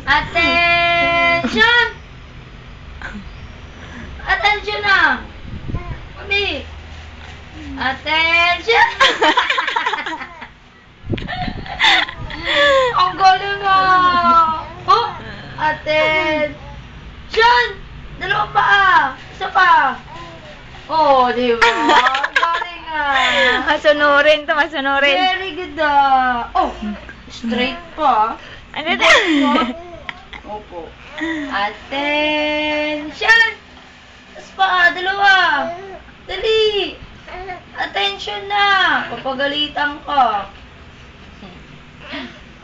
Attention! Attention na! Mami! Attention! Ang galing ah! Oh! Attention! Dalawang paa! Isa pa! Oh, di ba? Ang galing ah! Masunurin to, masunurin. Very good ah! Oh! Straight pa. Ano na? Opo. Attention! Tapos pa, dalawa. Dali! Attention na! Papagalitan ka.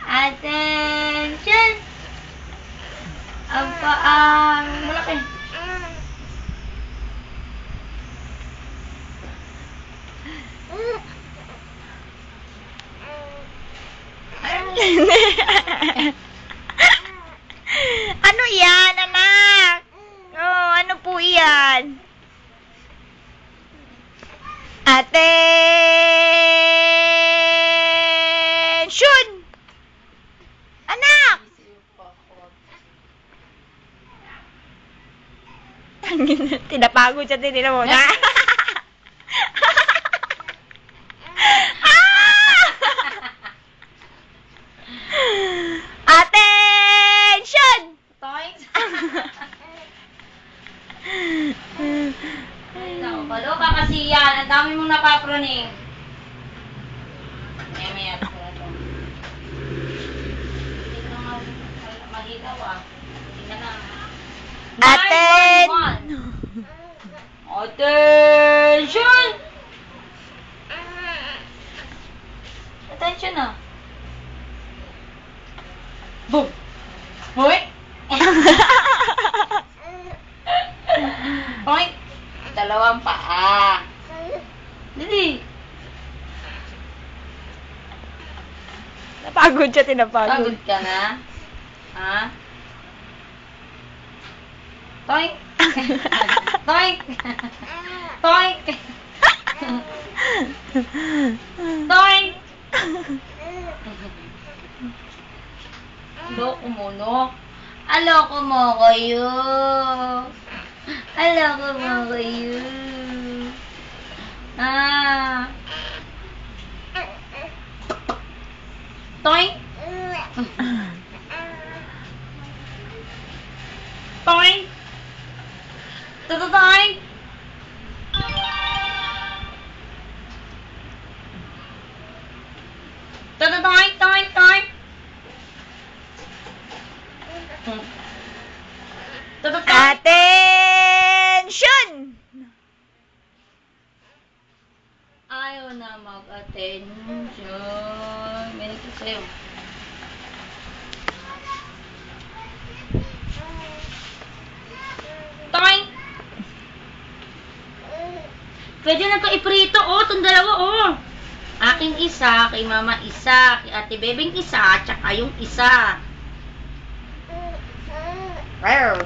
Attention! Ang paang malaki. Ano yan, anak? Oh, ano po yan? Attention! Anak! Tinapagod siya, tinila mo na. Attention! Toink! Ay, naku, kaloka kasi yan. Ang dami mong napaproning. Maya ko na ito. Hindi ko nga mahilaw ah. Hindi na lang. Attention! Attention na. Boom! Hoy! Hoy! Dalawang paa. Dali. Napagod siya, tinapagod. Pagod ka na? Ha? Toink! Toink! Toink! Toink! Loko mo, no? Aloko mo kayo. Aloko mo kayo. Ah. Toink! Toink! Toink! Toink! Toink! Toink! Attention! Ayaw na mag-attention. May nagsasayo. Toink! Pwede na ito iprito, oh. Itong dalawa, oh. Aking isa, kay mama isa, kay ate bebeng isa, tsaka yung isa. Rare.